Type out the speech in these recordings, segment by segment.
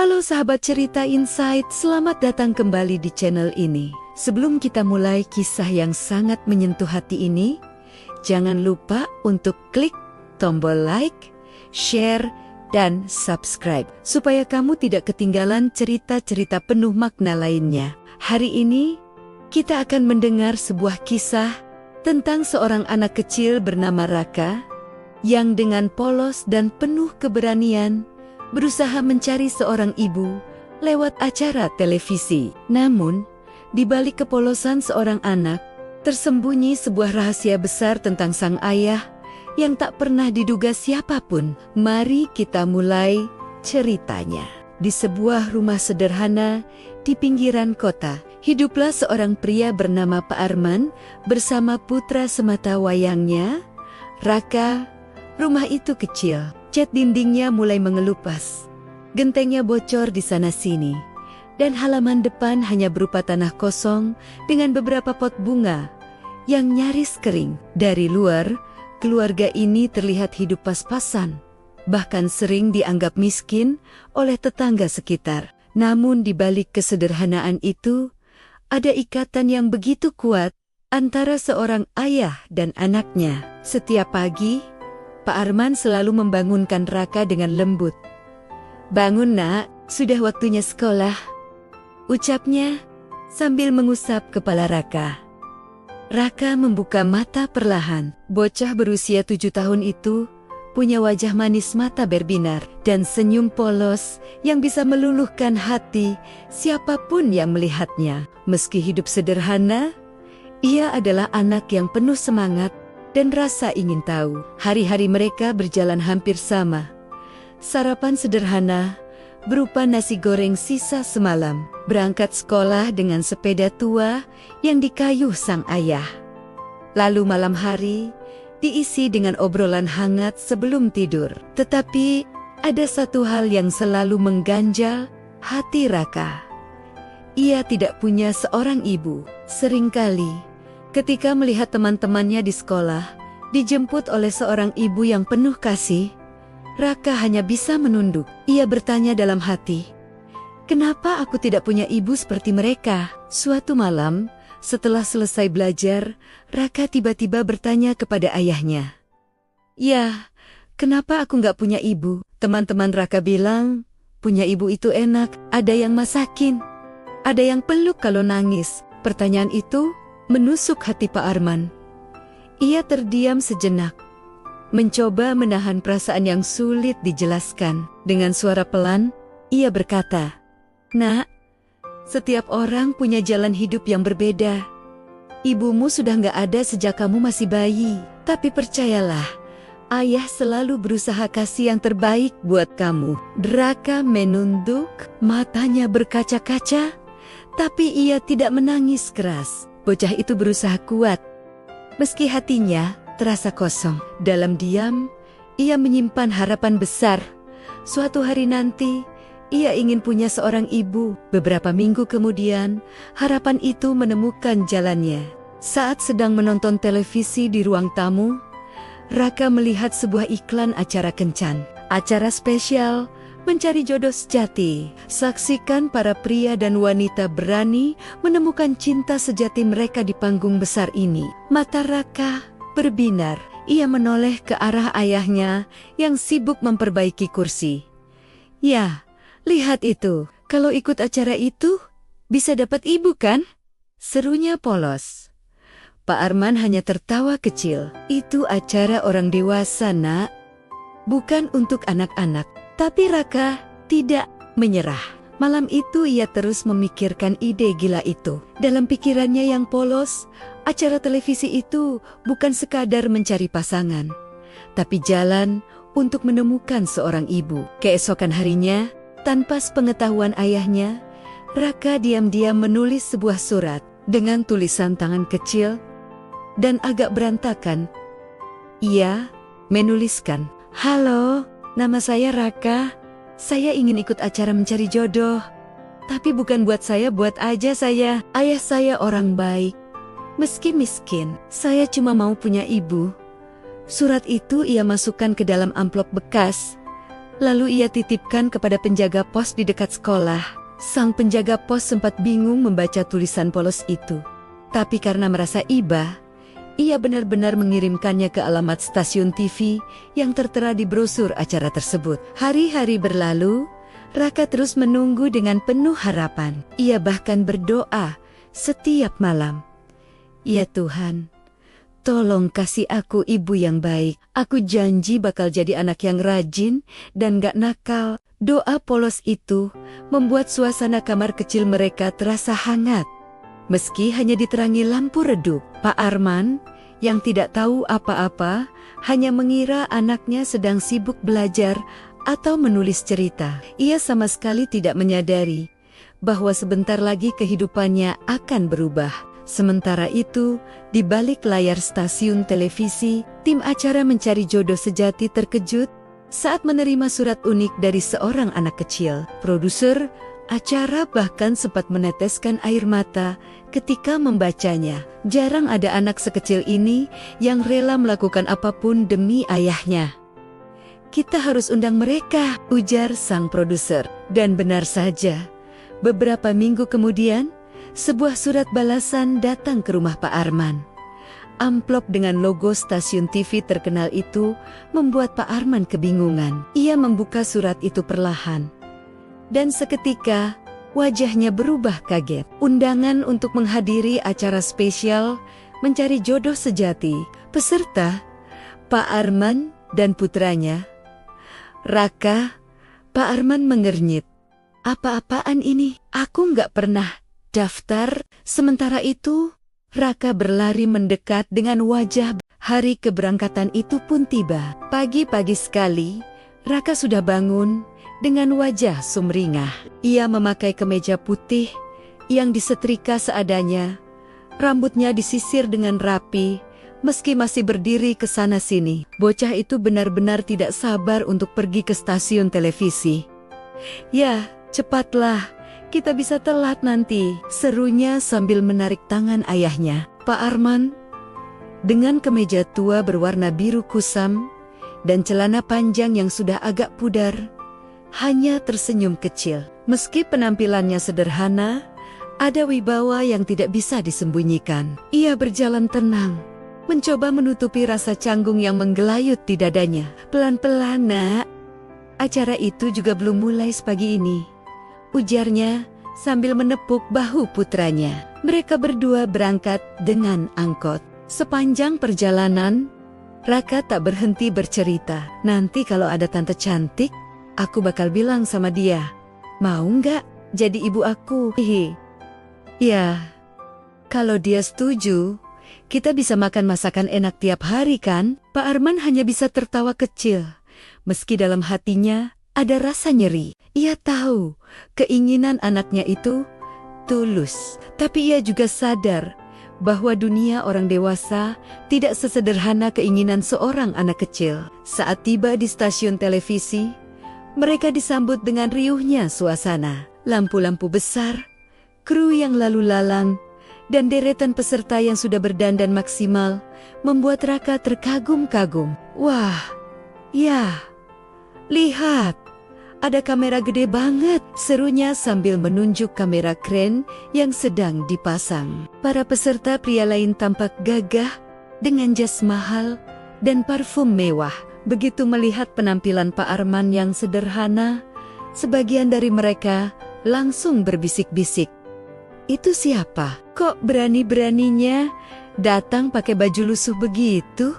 Halo sahabat cerita Insight, selamat datang kembali di channel ini. Sebelum kita mulai kisah yang sangat menyentuh hati ini, jangan lupa untuk klik tombol like, share, dan subscribe, supaya kamu tidak ketinggalan cerita-cerita penuh makna lainnya. Hari ini, kita akan mendengar sebuah kisah tentang seorang anak kecil bernama Raka, yang dengan polos dan penuh keberanian, berusaha mencari seorang ibu lewat acara televisi. Namun, di balik kepolosan seorang anak, tersembunyi sebuah rahasia besar tentang sang ayah yang tak pernah diduga siapapun. Mari kita mulai ceritanya. Di sebuah rumah sederhana di pinggiran kota, hiduplah seorang pria bernama Pak Arman bersama putra semata wayangnya, Raka. Rumah itu kecil. Cat dindingnya mulai mengelupas, gentengnya bocor di sana-sini, dan halaman depan hanya berupa tanah kosong dengan beberapa pot bunga yang nyaris kering. Dari luar, keluarga ini terlihat hidup pas-pasan, bahkan sering dianggap miskin oleh tetangga sekitar. Namun di balik kesederhanaan itu, ada ikatan yang begitu kuat antara seorang ayah dan anaknya. Setiap pagi, Pak Arman selalu membangunkan Raka dengan lembut. "Bangun nak, sudah waktunya sekolah," ucapnya sambil mengusap kepala Raka. Raka membuka mata perlahan. Bocah berusia 7 tahun itu punya wajah manis mata berbinar dan senyum polos yang bisa meluluhkan hati siapapun yang melihatnya. Meski hidup sederhana, ia adalah anak yang penuh semangat dan rasa ingin tahu. Hari-hari mereka berjalan hampir sama. Sarapan sederhana berupa nasi goreng sisa semalam. Berangkat sekolah dengan sepeda tua yang dikayuh sang ayah. Lalu malam hari diisi dengan obrolan hangat sebelum tidur. Tetapi ada satu hal yang selalu mengganjal hati Raka. Ia tidak punya seorang ibu. Seringkali ketika melihat teman-temannya di sekolah, dijemput oleh seorang ibu yang penuh kasih, Raka hanya bisa menunduk. Ia bertanya dalam hati, "Kenapa aku tidak punya ibu seperti mereka?" Suatu malam, setelah selesai belajar, Raka tiba-tiba bertanya kepada ayahnya, "Ya, kenapa aku nggak punya ibu?" Teman-teman Raka bilang, "Punya ibu itu enak, ada yang masakin, ada yang peluk kalau nangis." Pertanyaan itu menusuk hati Pak Arman. Ia terdiam sejenak, mencoba menahan perasaan yang sulit dijelaskan. Dengan suara pelan, ia berkata, "Nak, setiap orang punya jalan hidup yang berbeda. Ibumu sudah nggak ada sejak kamu masih bayi. Tapi percayalah, ayah selalu berusaha kasih yang terbaik buat kamu." Raka menunduk, matanya berkaca-kaca, tapi ia tidak menangis keras. Bocah itu berusaha kuat, meski hatinya terasa kosong. Dalam diam, ia menyimpan harapan besar. Suatu hari nanti, ia ingin punya seorang ibu. Beberapa minggu kemudian, harapan itu menemukan jalannya. Saat sedang menonton televisi di ruang tamu, Raka melihat sebuah iklan acara kencan. Acara spesial mencari jodoh sejati. Saksikan para pria dan wanita berani menemukan cinta sejati mereka di panggung besar ini. Mata Raka berbinar. Ia menoleh ke arah ayahnya yang sibuk memperbaiki kursi. "Ya, lihat itu. Kalau ikut acara itu, bisa dapat ibu kan?" serunya polos. Pak Arman hanya tertawa kecil. "Itu acara orang dewasa, nak. Bukan untuk anak-anak." Tapi Raka tidak menyerah. Malam itu ia terus memikirkan ide gila itu. Dalam pikirannya yang polos, acara televisi itu bukan sekadar mencari pasangan, tapi jalan untuk menemukan seorang ibu. Keesokan harinya, tanpa sepengetahuan ayahnya, Raka diam-diam menulis sebuah surat dengan tulisan tangan kecil dan agak berantakan. Ia menuliskan, "Halo, nama saya Raka. Saya ingin ikut acara mencari jodoh. Tapi bukan buat saya, buat aja saya. Ayah saya orang baik. Meski miskin, saya cuma mau punya ibu." Surat itu ia masukkan ke dalam amplop bekas, lalu ia titipkan kepada penjaga pos di dekat sekolah. Sang penjaga pos sempat bingung membaca tulisan polos itu. Tapi karena merasa iba, ia benar-benar mengirimkannya ke alamat stasiun TV yang tertera di brosur acara tersebut. Hari-hari berlalu, Raka terus menunggu dengan penuh harapan. Ia bahkan berdoa setiap malam. Ya Tuhan, tolong kasih aku ibu yang baik. Aku janji bakal jadi anak yang rajin dan gak nakal. Doa polos itu membuat suasana kamar kecil mereka terasa hangat. Meski hanya diterangi lampu redup, Pak Arman yang tidak tahu apa-apa hanya mengira anaknya sedang sibuk belajar atau menulis cerita. Ia sama sekali tidak menyadari bahwa sebentar lagi kehidupannya akan berubah. Sementara itu, di balik layar stasiun televisi, tim acara Mencari Jodoh Sejati terkejut saat menerima surat unik dari seorang anak kecil. Produser acara bahkan sempat meneteskan air mata ketika membacanya. Jarang ada anak sekecil ini yang rela melakukan apapun demi ayahnya. Kita harus undang mereka, ujar sang produser. Dan benar saja, beberapa minggu kemudian, sebuah surat balasan datang ke rumah Pak Arman. Amplop dengan logo stasiun TV terkenal itu membuat Pak Arman kebingungan. Ia membuka surat itu perlahan. Dan seketika, wajahnya berubah kaget. Undangan untuk menghadiri acara spesial Mencari Jodoh Sejati. Peserta, Pak Arman dan putranya. Raka, Pak Arman mengernyit. Apa-apaan ini? Aku nggak pernah daftar. Sementara itu, Raka berlari mendekat dengan wajah. Hari keberangkatan itu pun tiba. Pagi-pagi sekali, Raka sudah bangun dengan wajah sumringah. Ia memakai kemeja putih yang disetrika seadanya. Rambutnya disisir dengan rapi, meski masih berdiri ke sana-sini. Bocah itu benar-benar tidak sabar untuk pergi ke stasiun televisi. Ya, cepatlah. Kita bisa telat nanti, serunya sambil menarik tangan ayahnya. Pak Arman, dengan kemeja tua berwarna biru kusam dan celana panjang yang sudah agak pudar, hanya tersenyum kecil. Meski penampilannya sederhana, ada wibawa yang tidak bisa disembunyikan. Ia berjalan tenang, mencoba menutupi rasa canggung yang menggelayut di dadanya. Pelan-pelan, Nak. Acara itu juga belum mulai sepagi ini, ujarnya sambil menepuk bahu putranya. Mereka berdua berangkat dengan angkot. Sepanjang perjalanan, Raka tak berhenti bercerita. Nanti kalau ada tante cantik, aku bakal bilang sama dia, mau nggak jadi ibu aku? Hihi. Ya, kalau dia setuju, kita bisa makan masakan enak tiap hari kan? Pak Arman hanya bisa tertawa kecil, meski dalam hatinya ada rasa nyeri. Ia tahu keinginan anaknya itu tulus, tapi ia juga sadar bahwa dunia orang dewasa tidak sesederhana keinginan seorang anak kecil. Saat tiba di stasiun televisi, mereka disambut dengan riuhnya suasana. Lampu-lampu besar, kru yang lalu lalang, dan deretan peserta yang sudah berdandan maksimal membuat Raka terkagum-kagum. Wah, ya, lihat. Ada kamera gede banget, serunya sambil menunjuk kamera keren yang sedang dipasang. Para peserta pria lain tampak gagah dengan jas mahal dan parfum mewah. Begitu melihat penampilan Pak Arman yang sederhana, sebagian dari mereka langsung berbisik-bisik. Itu siapa? Kok berani-beraninya datang pakai baju lusuh begitu?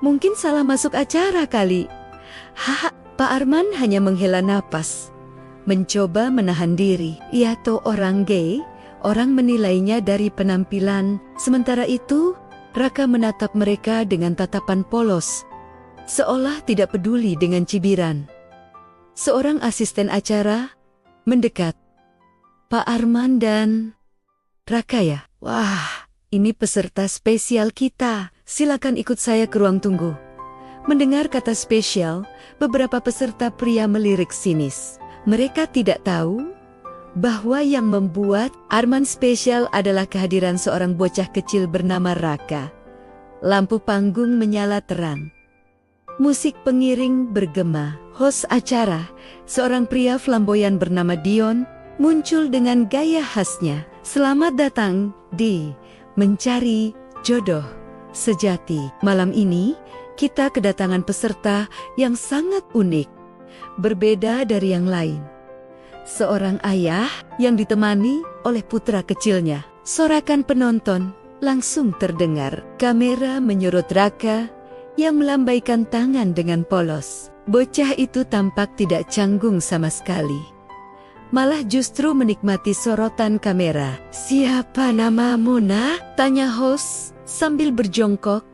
Mungkin salah masuk acara kali. Haha. Pak Arman hanya menghela napas, mencoba menahan diri. Ia tahu orang gay, orang menilainya dari penampilan. Sementara itu, Raka menatap mereka dengan tatapan polos, seolah tidak peduli dengan cibiran. Seorang asisten acara mendekat. Pak Arman dan Raka ya? Wah, ini peserta spesial kita. Silakan ikut saya ke ruang tunggu. Mendengar kata spesial, beberapa peserta pria melirik sinis. Mereka tidak tahu bahwa yang membuat Arman spesial adalah kehadiran seorang bocah kecil bernama Raka. Lampu panggung menyala terang. Musik pengiring bergema, Host acara, seorang pria flamboyan bernama Dion, muncul dengan gaya khasnya. Selamat datang di Mencari Jodoh Sejati. Malam ini, kita kedatangan peserta yang sangat unik, berbeda dari yang lain. Seorang ayah yang ditemani oleh putra kecilnya. Sorakan penonton langsung terdengar. Kamera menyorot Raka yang melambaikan tangan dengan polos. Bocah itu tampak tidak canggung sama sekali. Malah justru menikmati sorotan kamera. "Siapa namamu, nak?" tanya host sambil berjongkok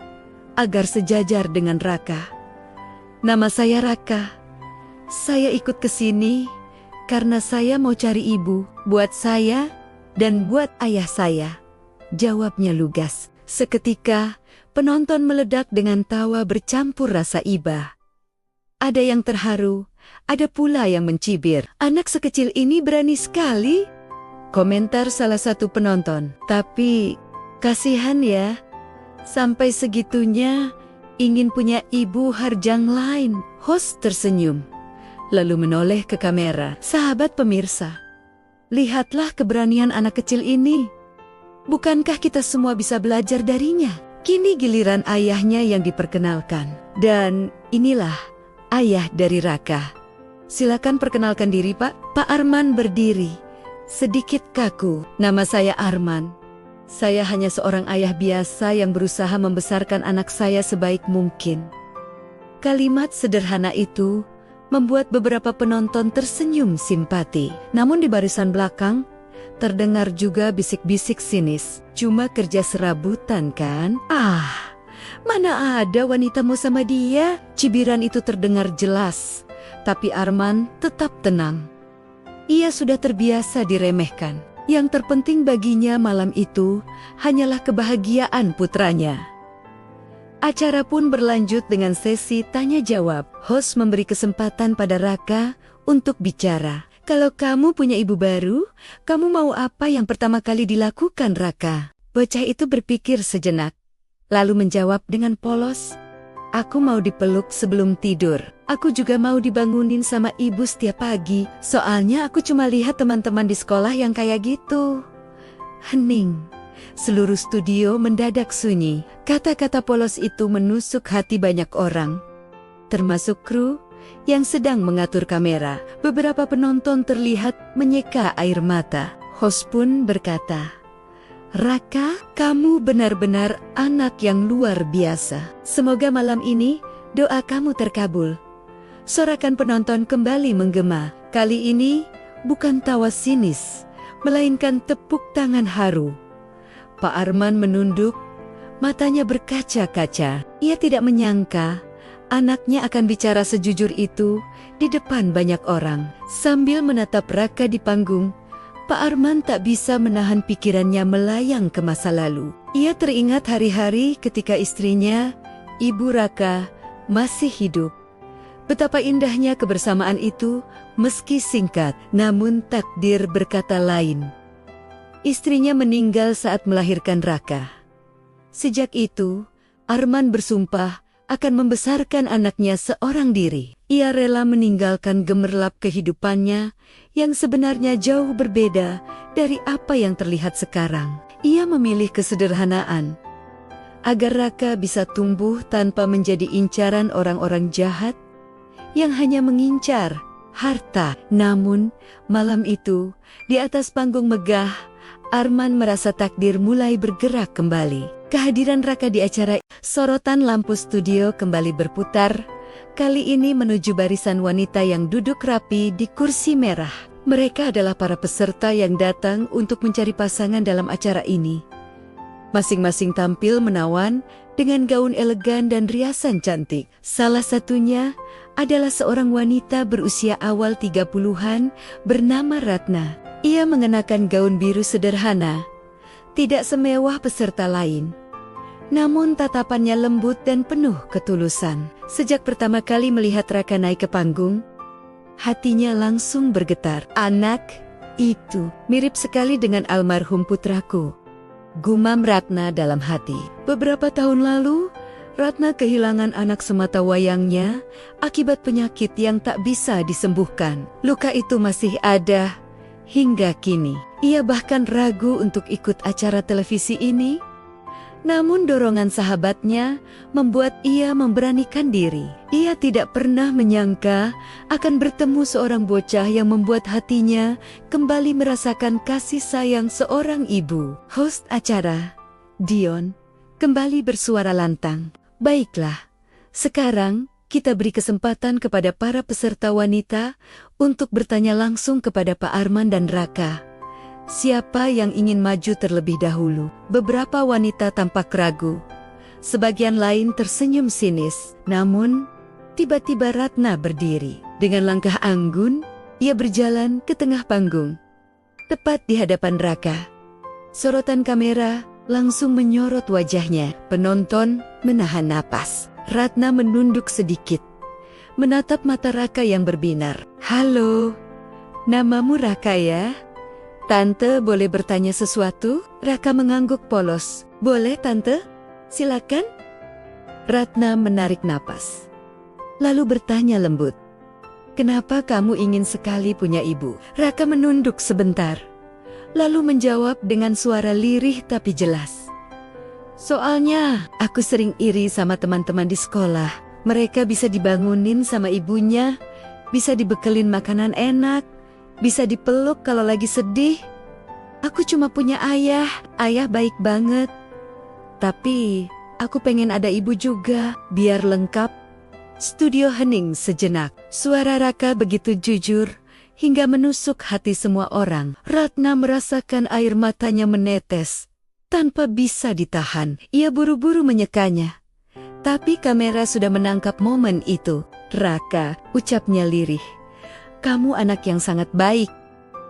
agar sejajar dengan Raka. "Nama saya Raka. Saya ikut ke sini karena saya mau cari ibu buat saya dan buat ayah saya," jawabnya lugas. Seketika, penonton meledak dengan tawa bercampur rasa iba. Ada yang terharu, ada pula yang mencibir. "Anak sekecil ini berani sekali," komentar salah satu penonton. "Tapi, kasihan ya, sampai segitunya ingin punya ibu harjang lain." Host tersenyum, lalu menoleh ke kamera. "Sahabat pemirsa, lihatlah keberanian anak kecil ini. Bukankah kita semua bisa belajar darinya?" Kini giliran ayahnya yang diperkenalkan. Dan inilah ayah dari Raka. "Silakan perkenalkan diri, Pak." Pak Arman berdiri, sedikit kaku. "Nama saya Arman. Saya hanya seorang ayah biasa yang berusaha membesarkan anak saya sebaik mungkin." Kalimat sederhana itu membuat beberapa penonton tersenyum simpati. Namun di barisan belakang, terdengar juga bisik-bisik sinis. "Cuma kerja serabutan kan? Mana ada wanita mau sama dia?" Cibiran itu terdengar jelas, tapi Arman tetap tenang. Ia sudah terbiasa diremehkan. Yang terpenting baginya malam itu hanyalah kebahagiaan putranya. Acara pun berlanjut dengan sesi tanya-jawab. Host memberi kesempatan pada Raka untuk bicara. "Kalau kamu punya ibu baru, kamu mau apa yang pertama kali dilakukan, Raka?" Bocah itu berpikir sejenak, lalu menjawab dengan polos, "Aku mau dipeluk sebelum tidur. Aku juga mau dibangunin sama ibu setiap pagi. Soalnya aku cuma lihat teman-teman di sekolah yang kayak gitu." Hening. Seluruh studio mendadak sunyi. Kata-kata polos itu menusuk hati banyak orang, termasuk kru yang sedang mengatur kamera. Beberapa penonton terlihat menyeka air mata. Host pun berkata, "Raka, kamu benar-benar anak yang luar biasa. Semoga malam ini doa kamu terkabul." Sorakan penonton kembali menggema. Kali ini bukan tawa sinis, melainkan tepuk tangan haru. Pak Arman menunduk, matanya berkaca-kaca. Ia tidak menyangka anaknya akan bicara sejujur itu di depan banyak orang. Sambil menatap Raka di panggung, Pak Arman tak bisa menahan pikirannya melayang ke masa lalu. Ia teringat hari-hari ketika istrinya, Ibu Raka, masih hidup. Betapa indahnya kebersamaan itu, meski singkat, namun takdir berkata lain. Istrinya meninggal saat melahirkan Raka. Sejak itu, Arman bersumpah akan membesarkan anaknya seorang diri. Ia rela meninggalkan gemerlap kehidupannya yang sebenarnya jauh berbeda dari apa yang terlihat sekarang. Ia memilih kesederhanaan agar Raka bisa tumbuh tanpa menjadi incaran orang-orang jahat yang hanya mengincar harta. Namun, malam itu, di atas panggung megah, Arman merasa takdir mulai bergerak kembali. Kehadiran Raka di acara, sorotan lampu studio kembali berputar, kali ini menuju barisan wanita yang duduk rapi di kursi merah. Mereka adalah para peserta yang datang untuk mencari pasangan dalam acara ini. Masing-masing tampil menawan dengan gaun elegan dan riasan cantik. Salah satunya adalah seorang wanita berusia awal 30-an bernama Ratna. Ia mengenakan gaun biru sederhana, tidak semewah peserta lain. Namun tatapannya lembut dan penuh ketulusan. Sejak pertama kali melihat Raka naik ke panggung, hatinya langsung bergetar. "Anak itu mirip sekali dengan almarhum putraku," gumam Ratna dalam hati. Beberapa tahun lalu, Ratna kehilangan anak semata wayangnya akibat penyakit yang tak bisa disembuhkan. Luka itu masih ada hingga kini. Ia bahkan ragu untuk ikut acara televisi ini. Namun dorongan sahabatnya membuat ia memberanikan diri. Ia tidak pernah menyangka akan bertemu seorang bocah yang membuat hatinya kembali merasakan kasih sayang seorang ibu. Host acara, Dion, kembali bersuara lantang. Baiklah, sekarang kita beri kesempatan kepada para peserta wanita untuk bertanya langsung kepada Pak Arman dan Raka. Siapa yang ingin maju terlebih dahulu? Beberapa wanita tampak ragu. Sebagian lain tersenyum sinis. Namun, tiba-tiba Ratna berdiri. Dengan langkah anggun, ia berjalan ke tengah panggung. Tepat di hadapan Raka. Sorotan kamera langsung menyorot wajahnya. Penonton menahan napas. Ratna menunduk sedikit, menatap mata Raka yang berbinar. Halo, namamu Raka ya? Tante boleh bertanya sesuatu? Raka mengangguk polos. Boleh tante? Silakan. Ratna menarik napas, lalu bertanya lembut. Kenapa kamu ingin sekali punya ibu? Raka menunduk sebentar, lalu menjawab dengan suara lirih tapi jelas. Soalnya aku sering iri sama teman-teman di sekolah. Mereka bisa dibangunin sama ibunya, bisa dibekelin makanan enak, bisa dipeluk kalau lagi sedih. Aku cuma punya ayah baik banget. Tapi aku pengen ada ibu juga, biar lengkap. Studio hening sejenak. Suara Raka begitu jujur hingga menusuk hati semua orang. Ratna merasakan air matanya menetes tanpa bisa ditahan. Ia buru-buru menyekanya. Tapi kamera sudah menangkap momen itu. Raka, ucapnya lirih. Kamu anak yang sangat baik.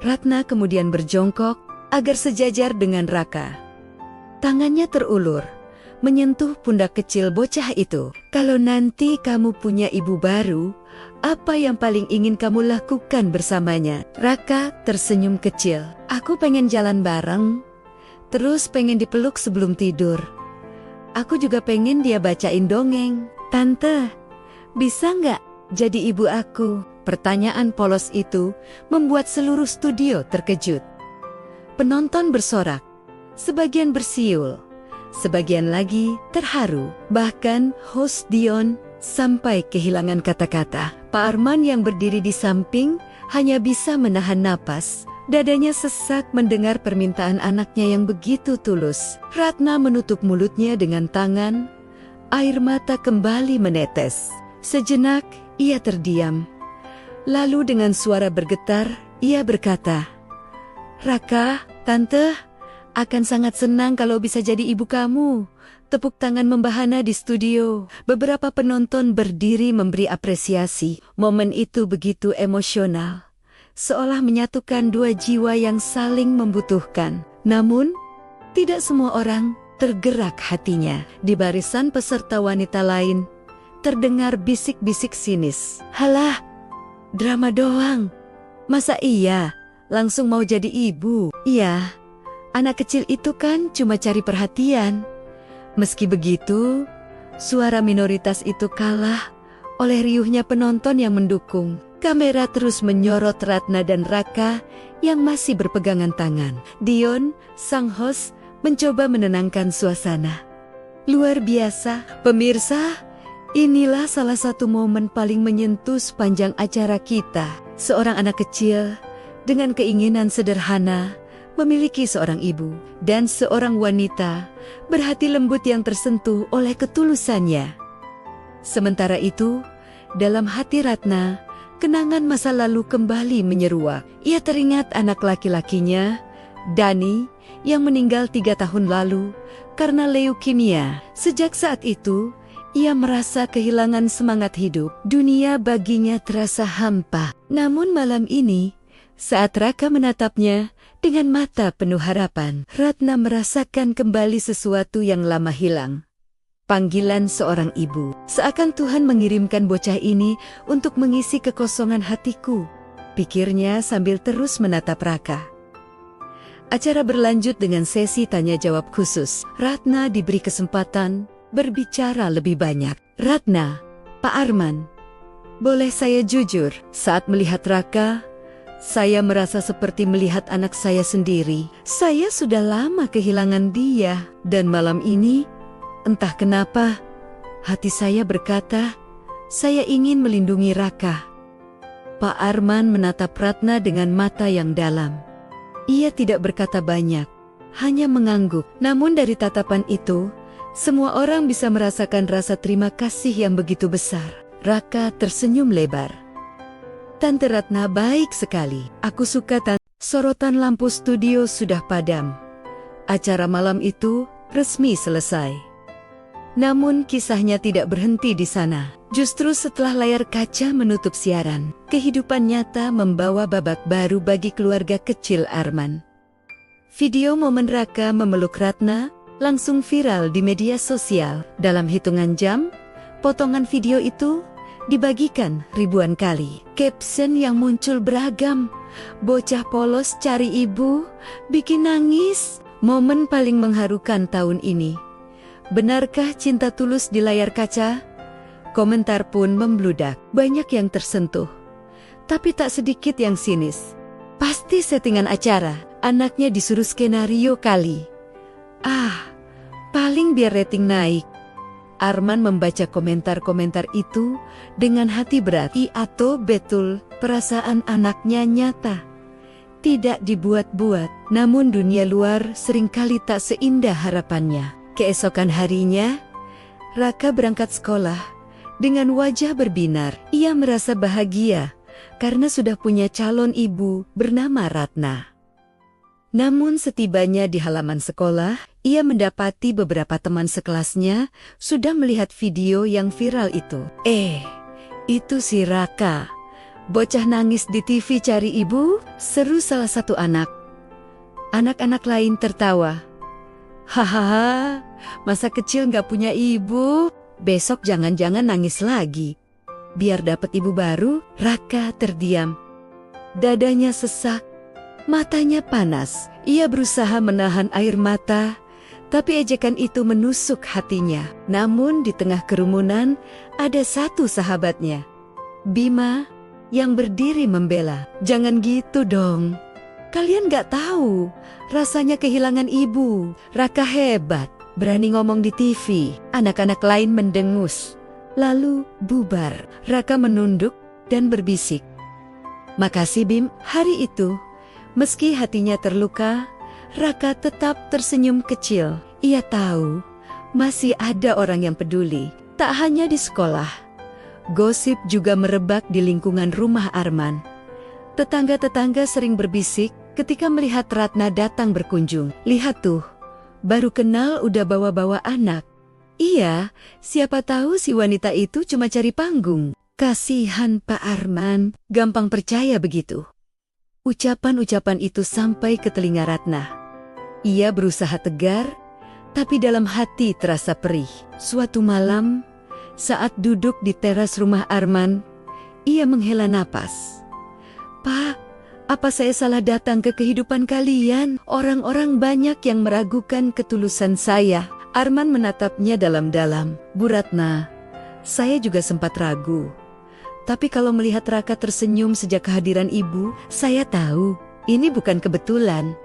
Ratna kemudian berjongkok agar sejajar dengan Raka. Tangannya terulur, menyentuh pundak kecil bocah itu. Kalau nanti kamu punya ibu baru, apa yang paling ingin kamu lakukan bersamanya? Raka tersenyum kecil. Aku pengen jalan bareng, terus pengen dipeluk sebelum tidur. Aku juga pengen dia bacain dongeng. Tante, bisa nggak jadi ibu aku? Pertanyaan polos itu membuat seluruh studio terkejut. Penonton bersorak, sebagian bersiul, sebagian lagi terharu. Bahkan host Dion sampai kehilangan kata-kata. Pak Arman yang berdiri di samping hanya bisa menahan napas. Dadanya sesak mendengar permintaan anaknya yang begitu tulus. Ratna menutup mulutnya dengan tangan. Air mata kembali menetes. Sejenak ia terdiam. Lalu dengan suara bergetar, ia berkata, Raka, tante, akan sangat senang kalau bisa jadi ibu kamu. Tepuk tangan membahana di studio. Beberapa penonton berdiri memberi apresiasi. Momen itu begitu emosional, seolah menyatukan dua jiwa yang saling membutuhkan. Namun, tidak semua orang tergerak hatinya. Di barisan peserta wanita lain, terdengar bisik-bisik sinis. Halah, drama doang. Masa iya langsung mau jadi ibu? Iya, anak kecil itu kan cuma cari perhatian. Meski begitu, suara minoritas itu kalah oleh riuhnya penonton yang mendukung. Kamera terus menyorot Ratna dan Raka yang masih berpegangan tangan. Dion, sang host, mencoba menenangkan suasana. Luar biasa, pemirsa. Inilah salah satu momen paling menyentuh sepanjang acara kita. Seorang anak kecil dengan keinginan sederhana memiliki seorang ibu, dan seorang wanita berhati lembut yang tersentuh oleh ketulusannya. Sementara itu, dalam hati Ratna, kenangan masa lalu kembali menyeruak. Ia teringat anak laki-lakinya, Dani, yang meninggal 3 tahun lalu karena leukemia. Sejak saat itu, ia merasa kehilangan semangat hidup. Dunia baginya terasa hampa. Namun malam ini, saat Raka menatapnya dengan mata penuh harapan, Ratna merasakan kembali sesuatu yang lama hilang. Panggilan seorang ibu. Seakan Tuhan mengirimkan bocah ini untuk mengisi kekosongan hatiku, pikirnya sambil terus menatap Raka. Acara berlanjut dengan sesi tanya jawab khusus. Ratna diberi kesempatan berbicara lebih banyak. Ratna, Pak Arman, boleh saya jujur, saat melihat Raka, saya merasa seperti melihat anak saya sendiri. Saya sudah lama kehilangan dia, dan malam ini, entah kenapa, hati saya berkata, saya ingin melindungi Raka. Pak Arman menatap Ratna dengan mata yang dalam. Ia tidak berkata banyak, hanya mengangguk. Namun dari tatapan itu, semua orang bisa merasakan rasa terima kasih yang begitu besar. Raka tersenyum lebar. Tante Ratna baik sekali. Aku suka Tante. Sorotan lampu studio sudah padam. Acara malam itu resmi selesai. Namun kisahnya tidak berhenti di sana. Justru setelah layar kaca menutup siaran, kehidupan nyata membawa babak baru bagi keluarga kecil Arman. Video momen Raka memeluk Ratna langsung viral di media sosial. Dalam hitungan jam, potongan video itu dibagikan ribuan kali. Caption yang muncul beragam. Bocah polos cari ibu, bikin nangis. Momen paling mengharukan tahun ini. Benarkah cinta tulus di layar kaca? Komentar pun membludak. Banyak yang tersentuh, tapi tak sedikit yang sinis. Pasti settingan acara, anaknya disuruh skenario kali. Paling biar rating naik. Arman membaca komentar-komentar itu dengan hati berat. Atau betul perasaan anaknya nyata. Tidak dibuat-buat, namun dunia luar seringkali tak seindah harapannya. Keesokan harinya, Raka berangkat sekolah dengan wajah berbinar. Ia merasa bahagia karena sudah punya calon ibu bernama Ratna. Namun setibanya di halaman sekolah, ia mendapati beberapa teman sekelasnya sudah melihat video yang viral itu. Itu si Raka. Bocah nangis di TV cari ibu, seru salah satu anak. Anak-anak lain tertawa. Hahaha, masa kecil gak punya ibu, besok jangan-jangan nangis lagi. Biar dapat ibu baru, Raka terdiam. Dadanya sesak, matanya panas. Ia berusaha menahan air mata, tapi ejekan itu menusuk hatinya. Namun di tengah kerumunan, ada satu sahabatnya, Bima, yang berdiri membela. Jangan gitu dong. Kalian gak tahu rasanya kehilangan ibu. Raka hebat, berani ngomong di TV. Anak-anak lain mendengus, lalu bubar. Raka menunduk dan berbisik, "Makasih Bim." Hari itu, meski hatinya terluka, Raka tetap tersenyum kecil. Ia tahu masih ada orang yang peduli. Tak hanya di sekolah, gosip juga merebak di lingkungan rumah Arman. Tetangga-tetangga sering berbisik ketika melihat Ratna datang berkunjung. "Lihat tuh, baru kenal udah bawa-bawa anak." Iya, siapa tahu si wanita itu cuma cari panggung. Kasihan Pak Arman, gampang percaya begitu. Ucapan-ucapan itu sampai ke telinga Ratna. Ia berusaha tegar, tapi dalam hati terasa perih. Suatu malam, saat duduk di teras rumah Arman, ia menghela napas. "Pak, apa saya salah datang ke kehidupan kalian? Orang-orang banyak yang meragukan ketulusan saya." Arman menatapnya dalam-dalam. "Bu Ratna, saya juga sempat ragu. Tapi kalau melihat Raka tersenyum sejak kehadiran ibu, saya tahu ini bukan kebetulan.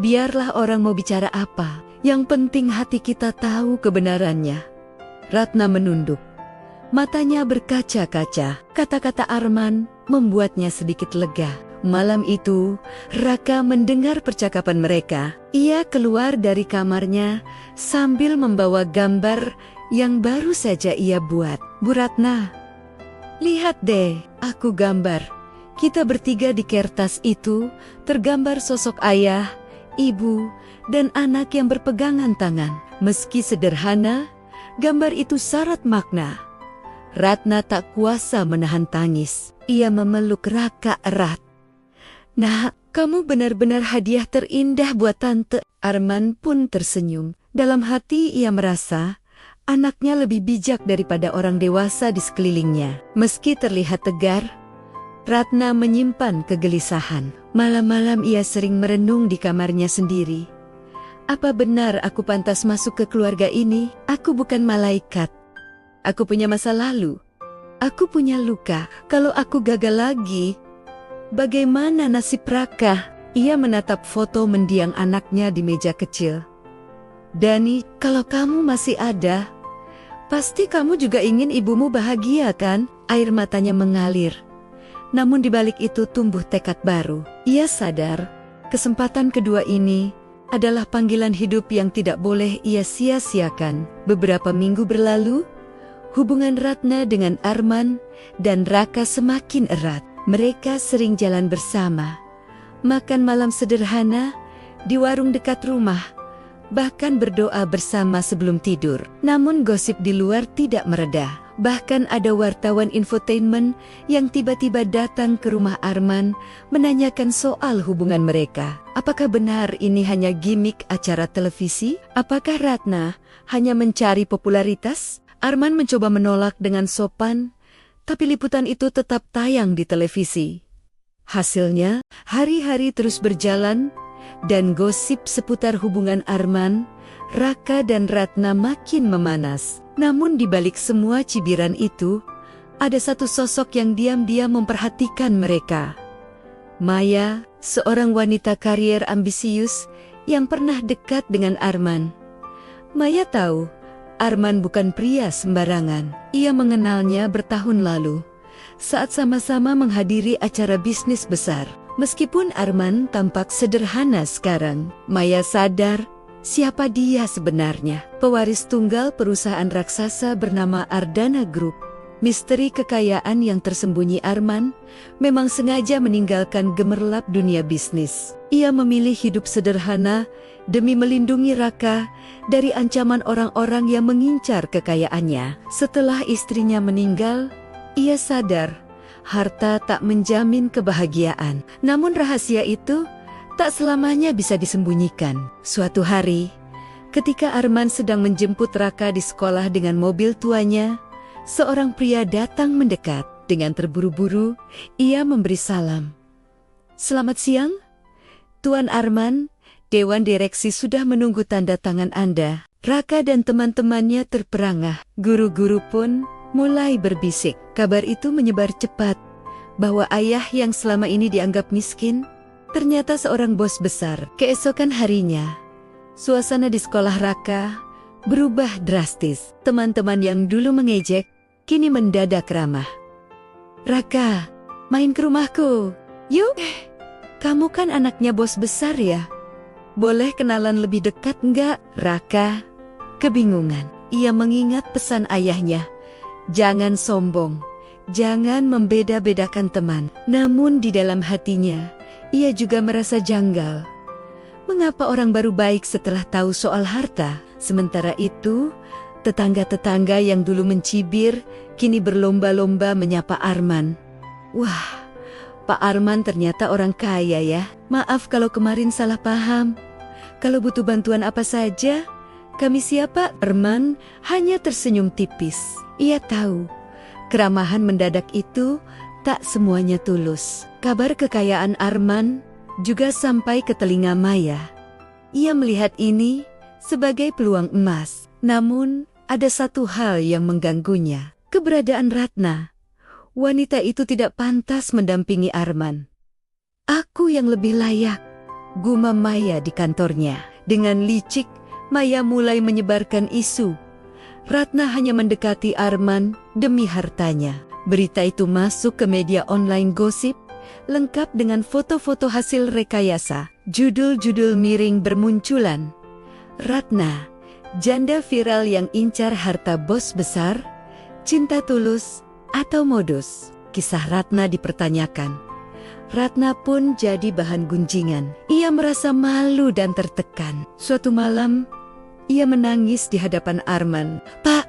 Biarlah orang mau bicara apa, yang penting hati kita tahu kebenarannya." Ratna menunduk. Matanya berkaca-kaca. Kata-kata Arman membuatnya sedikit lega. Malam itu, Raka mendengar percakapan mereka. Ia keluar dari kamarnya sambil membawa gambar yang baru saja ia buat. "Bu Ratna, lihat deh, aku gambar. Kita bertiga di kertas itu tergambar sosok ayah, ibu, dan anak yang berpegangan tangan. Meski sederhana, gambar itu syarat makna." Ratna tak kuasa menahan tangis. Ia memeluk Raka erat. "Nak, kamu benar-benar hadiah terindah buat tante." Arman pun tersenyum. Dalam hati ia merasa anaknya lebih bijak daripada orang dewasa di sekelilingnya. Meski terlihat tegar, Ratna menyimpan kegelisahan. Malam-malam ia sering merenung di kamarnya sendiri. Apa benar aku pantas masuk ke keluarga ini? Aku bukan malaikat. Aku punya masa lalu. Aku punya luka. Kalau aku gagal lagi, bagaimana nasib Raka? Ia menatap foto mendiang anaknya di meja kecil. Dani, kalau kamu masih ada, pasti kamu juga ingin ibumu bahagia kan? Air matanya mengalir. Namun di balik itu tumbuh tekad baru. Ia sadar, kesempatan kedua ini adalah panggilan hidup yang tidak boleh ia sia-siakan. Beberapa minggu berlalu, hubungan Ratna dengan Arman dan Raka semakin erat. Mereka sering jalan bersama, makan malam sederhana di warung dekat rumah, bahkan berdoa bersama sebelum tidur. Namun gosip di luar tidak mereda. Bahkan ada wartawan infotainment yang tiba-tiba datang ke rumah Arman menanyakan soal hubungan mereka. Apakah benar ini hanya gimik acara televisi? Apakah Ratna hanya mencari popularitas? Arman mencoba menolak dengan sopan, tapi liputan itu tetap tayang di televisi. Hasilnya, hari-hari terus berjalan dan gosip seputar hubungan Arman, Raka dan Ratna makin memanas. Namun di balik semua cibiran itu, ada satu sosok yang diam-diam memperhatikan mereka. Maya, seorang wanita karier ambisius yang pernah dekat dengan Arman. Maya tahu, Arman bukan pria sembarangan. Ia mengenalnya bertahun lalu, saat sama-sama menghadiri acara bisnis besar. Meskipun Arman tampak sederhana sekarang, Maya sadar siapa dia sebenarnya. Pewaris tunggal perusahaan raksasa bernama Ardana Group. Misteri kekayaan yang tersembunyi Arman memang sengaja meninggalkan gemerlap dunia bisnis. Ia memilih hidup sederhana demi melindungi Raka dari ancaman orang-orang yang mengincar kekayaannya. Setelah istrinya meninggal, ia sadar harta tak menjamin kebahagiaan. Namun rahasia itu tak selamanya bisa disembunyikan. Suatu hari, ketika Arman sedang menjemput Raka di sekolah dengan mobil tuanya, seorang pria datang mendekat. Dengan terburu-buru, ia memberi salam. "Selamat siang, Tuan Arman. Dewan Direksi sudah menunggu tanda tangan Anda." Raka dan teman-temannya terperangah. Guru-guru pun mulai berbisik. Kabar itu menyebar cepat bahwa ayah yang selama ini dianggap miskin ternyata seorang bos besar. Keesokan harinya, suasana di sekolah Raka berubah drastis. Teman-teman yang dulu mengejek kini mendadak ramah. "Raka, main ke rumahku. Yuk, kamu kan anaknya bos besar ya? Boleh kenalan lebih dekat enggak?" Raka kebingungan. Ia mengingat pesan ayahnya, jangan sombong, jangan membeda-bedakan teman. Namun di dalam hatinya, ia juga merasa janggal. Mengapa orang baru baik setelah tahu soal harta? Sementara itu, tetangga-tetangga yang dulu mencibir, kini berlomba-lomba menyapa Arman. "Wah, Pak Arman ternyata orang kaya ya. Maaf kalau kemarin salah paham. Kalau butuh bantuan apa saja, kami siapa?" Arman hanya tersenyum tipis. Ia tahu, keramahan mendadak itu tak semuanya tulus. Kabar kekayaan Arman juga sampai ke telinga Maya. Ia melihat ini sebagai peluang emas. Namun, ada satu hal yang mengganggunya. Keberadaan Ratna. Wanita itu tidak pantas mendampingi Arman. "Aku yang lebih layak," gumam Maya di kantornya. Dengan licik, Maya mulai menyebarkan isu Ratna hanya mendekati Arman demi hartanya. Berita itu masuk ke media online gosip, lengkap dengan foto-foto hasil rekayasa. Judul-judul miring bermunculan. Ratna, janda viral yang incar harta bos besar, cinta tulus, atau modus. Kisah Ratna dipertanyakan. Ratna pun jadi bahan gunjingan. Ia merasa malu dan tertekan. Suatu malam, ia menangis di hadapan Arman. "Pak,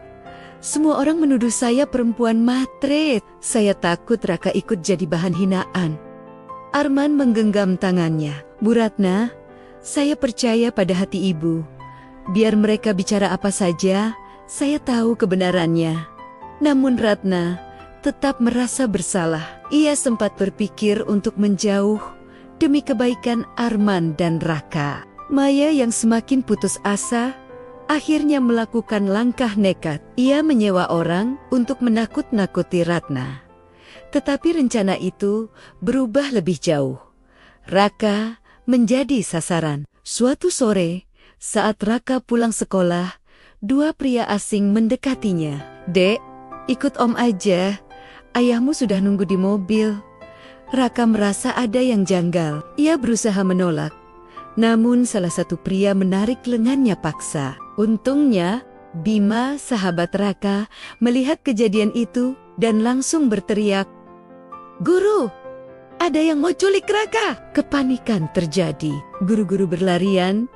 semua orang menuduh saya perempuan matre. Saya takut Raka ikut jadi bahan hinaan." Arman menggenggam tangannya. "Bu Ratna, saya percaya pada hati ibu. Biar mereka bicara apa saja, saya tahu kebenarannya." Namun Ratna tetap merasa bersalah. Ia sempat berpikir untuk menjauh demi kebaikan Arman dan Raka. Maya yang semakin putus asa, akhirnya melakukan langkah nekat. Ia menyewa orang untuk menakut-nakuti Ratna. Tetapi rencana itu berubah lebih jauh. Raka menjadi sasaran. Suatu sore, saat Raka pulang sekolah, dua pria asing mendekatinya. "Dek, ikut Om aja. Ayahmu sudah nunggu di mobil." Raka merasa ada yang janggal. Ia berusaha menolak. Namun salah satu pria menarik lengannya paksa. Untungnya, Bima, sahabat Raka, melihat kejadian itu dan langsung berteriak, "Guru, ada yang mau culik Raka!" Kepanikan terjadi. Guru-guru berlarian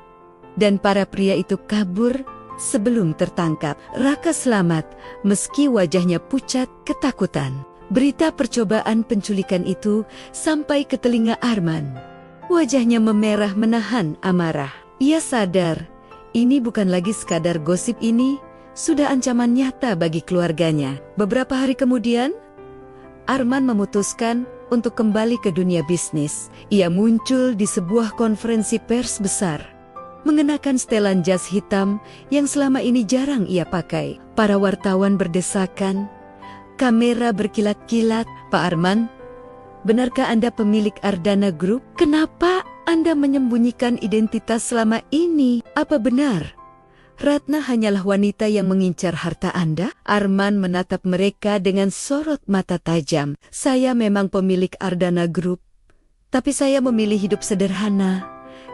dan para pria itu kabur sebelum tertangkap. Raka selamat meski wajahnya pucat ketakutan. Berita percobaan penculikan itu sampai ke telinga Arman. Wajahnya memerah menahan amarah. Ia sadar, ini bukan lagi sekadar gosip, ini sudah ancaman nyata bagi keluarganya. Beberapa hari kemudian, Arman memutuskan untuk kembali ke dunia bisnis. Ia muncul di sebuah konferensi pers besar, mengenakan setelan jas hitam yang selama ini jarang ia pakai. Para wartawan berdesakan, kamera berkilat-kilat. "Pak Arman, benarkah Anda pemilik Ardana Group? Kenapa Anda menyembunyikan identitas selama ini? Apa benar Ratna hanyalah wanita yang mengincar harta Anda?" Arman menatap mereka dengan sorot mata tajam. "Saya memang pemilik Ardana Group, tapi saya memilih hidup sederhana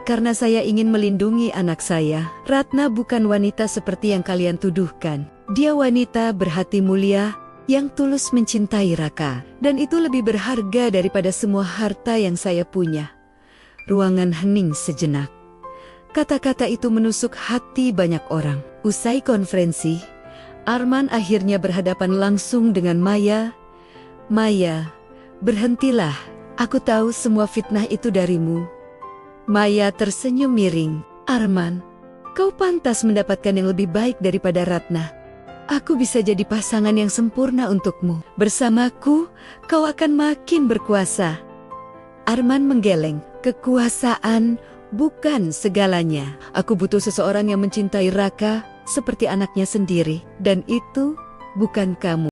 karena saya ingin melindungi anak saya. Ratna bukan wanita seperti yang kalian tuduhkan. Dia wanita berhati mulia yang tulus mencintai Raka, dan itu lebih berharga daripada semua harta yang saya punya." Ruangan hening sejenak. Kata-kata itu menusuk hati banyak orang. Usai konferensi, Arman akhirnya berhadapan langsung dengan Maya. "Maya, berhentilah. Aku tahu semua fitnah itu darimu." Maya tersenyum miring. "Arman, kau pantas mendapatkan yang lebih baik daripada Ratna. Aku bisa jadi pasangan yang sempurna untukmu. Bersamaku, kau akan makin berkuasa." Arman menggeleng. "Kekuasaan bukan segalanya. Aku butuh seseorang yang mencintai Raka seperti anaknya sendiri. Dan itu bukan kamu."